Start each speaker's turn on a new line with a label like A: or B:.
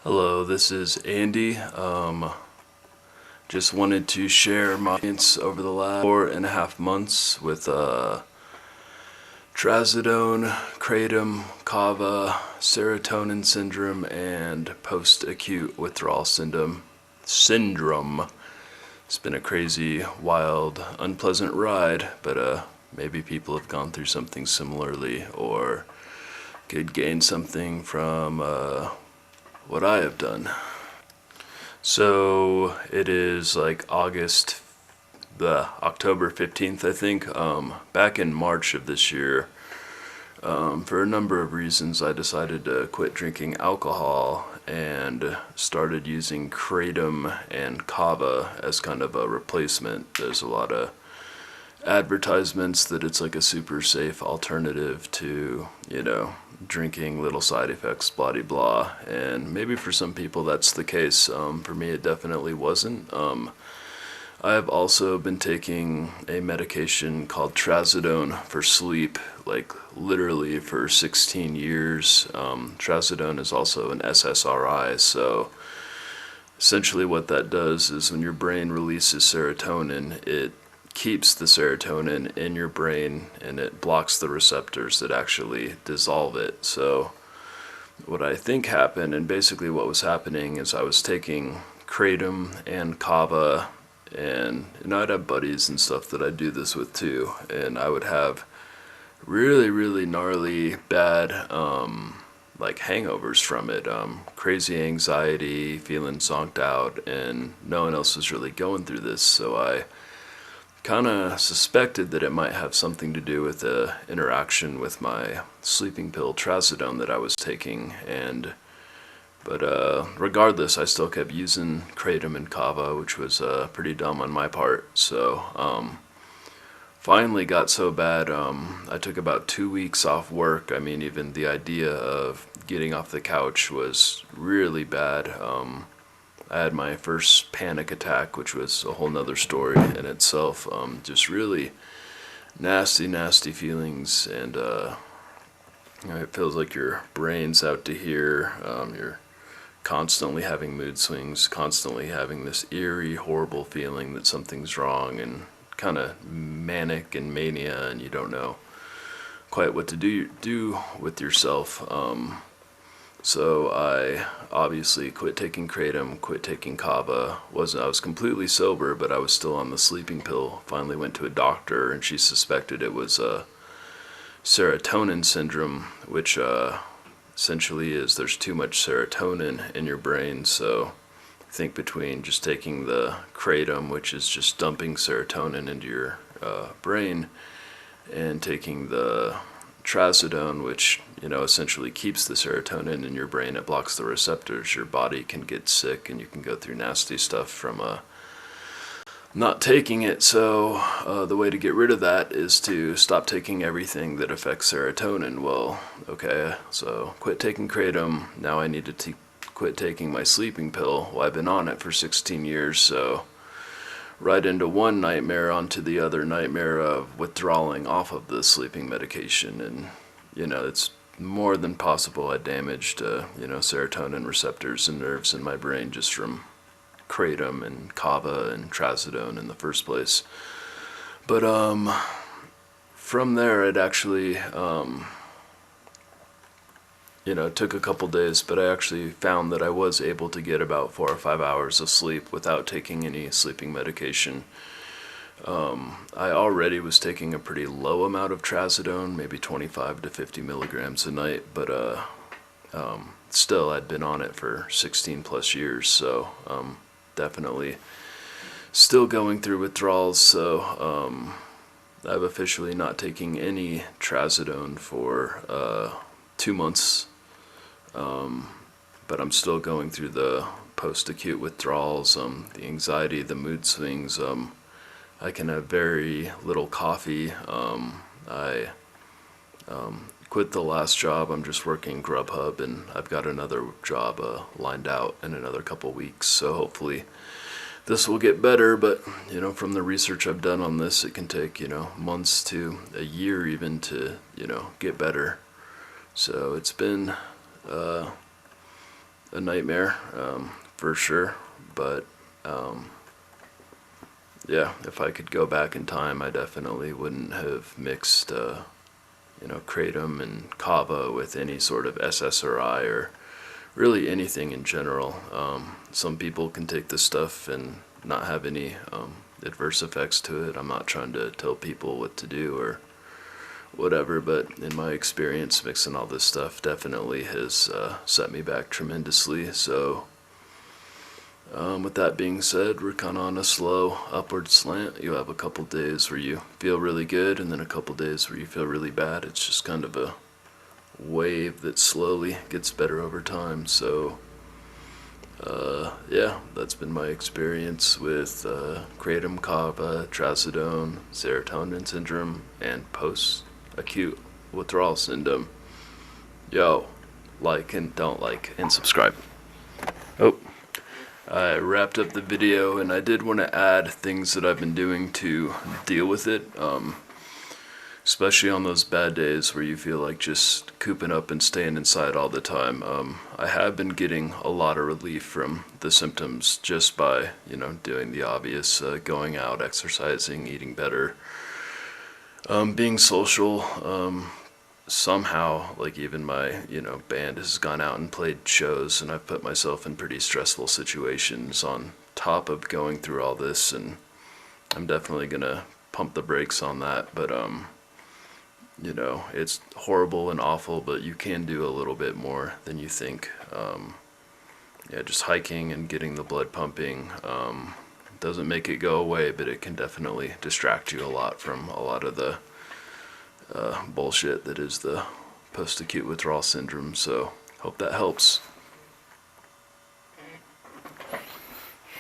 A: Hello, this is Andy. Just wanted to share my experience over the last 4.5 months with Trazodone, Kratom, Kava, Serotonin Syndrome, and post-acute withdrawal syndrome. It's been a crazy, wild, unpleasant ride, but maybe people have gone through something similarly or could gain something from what I have done. So it is like October 15th, I think. Back in March of this year, for a number of reasons, I decided to quit drinking alcohol and started using Kratom and Kava as kind of a replacement. There's a lot of advertisements that it's like a super safe alternative to, drinking, little side effects, blah de blah. And maybe for some people that's the case. For me, it definitely wasn't. I have also been taking a medication called Trazodone for sleep, like literally for 16 years. Trazodone is also an SSRI, so essentially what that does is when your brain releases serotonin, it keeps the serotonin in your brain and it blocks the receptors that actually dissolve it. So what I think happened, and basically what was happening, is I was taking Kratom and Kava, and I'd have buddies and stuff that I'd do this with too, and I would have really, really gnarly bad like hangovers from it, crazy anxiety, feeling zonked out, and no one else was really going through this, so I kind of suspected that it might have something to do with the interaction with my sleeping pill Trazodone that I was taking. But regardless, I still kept using Kratom and Kava, which was pretty dumb on my part. So finally got so bad, I took about 2 weeks off work. I mean, even the idea of getting off the couch was really bad. I had my first panic attack, which was a whole nother story in itself. Just really nasty feelings, and it feels like your brain's out to here. You're constantly having mood swings, constantly having this eerie, horrible feeling that something's wrong, and kind of manic and mania, and you don't know quite what to do with yourself. So I obviously quit taking Kratom, quit taking Kava. I was completely sober, but I was still on the sleeping pill. Finally went to a doctor, and she suspected it was Serotonin Syndrome, which essentially is there's too much serotonin in your brain. So I think between just taking the Kratom, which is just dumping serotonin into your brain, and taking the Trazodone, which essentially keeps the serotonin in your brain, it blocks the receptors, your body can get sick and you can go through nasty stuff from not taking it. So the way to get rid of that is to stop taking everything that affects serotonin. Well, okay, so quit taking Kratom, now I need to quit taking my sleeping pill. Well, I've been on it for 16 years, so right into one nightmare onto the other nightmare of withdrawing off of the sleeping medication. And it's more than possible I damaged serotonin receptors and nerves in my brain just from Kratom and Kava and Trazodone in the first place. But from there it actually it took a couple days, but I actually found that I was able to get about 4 or 5 hours of sleep without taking any sleeping medication. I already was taking a pretty low amount of Trazodone, maybe 25 to 50 milligrams a night, but still I'd been on it for 16 plus years, so definitely still going through withdrawals. So I'm officially not taking any Trazodone for 2 months. But I'm still going through the post-acute withdrawals, the anxiety, the mood swings. I can have very little coffee. I quit the last job. I'm just working Grubhub, and I've got another job lined out in another couple weeks. So hopefully this will get better. But from the research I've done on this, it can take months to a year even to get better. So it's been a nightmare, for sure. But yeah, if I could go back in time, I definitely wouldn't have mixed, Kratom and Kava with any sort of SSRI or really anything in general. Some people can take this stuff and not have any adverse effects to it. I'm not trying to tell people what to do or whatever, but in my experience, mixing all this stuff definitely has set me back tremendously. So with that being said, we're kind of on a slow upward slant. You have a couple days where you feel really good, and then a couple days where you feel really bad. It's just kind of a wave that slowly gets better over time. So yeah, that's been my experience with Kratom, Kava, Trazodone, Serotonin Syndrome, and post-acute withdrawal syndrome. Yo, like and don't like and subscribe. Oh, I wrapped up the video, and I did want to add things that I've been doing to deal with it, especially on those bad days where you feel like just cooping up and staying inside all the time. I have been getting a lot of relief from the symptoms just by, doing the obvious, going out, exercising, eating better, being social. Somehow, like, even my, band has gone out and played shows, and I've put myself in pretty stressful situations on top of going through all this, and I'm definitely gonna pump the brakes on that. But it's horrible and awful, but you can do a little bit more than you think. Yeah, just hiking and getting the blood pumping doesn't make it go away, but it can definitely distract you a lot from a lot of the bullshit that is the post-acute withdrawal syndrome. So hope that helps.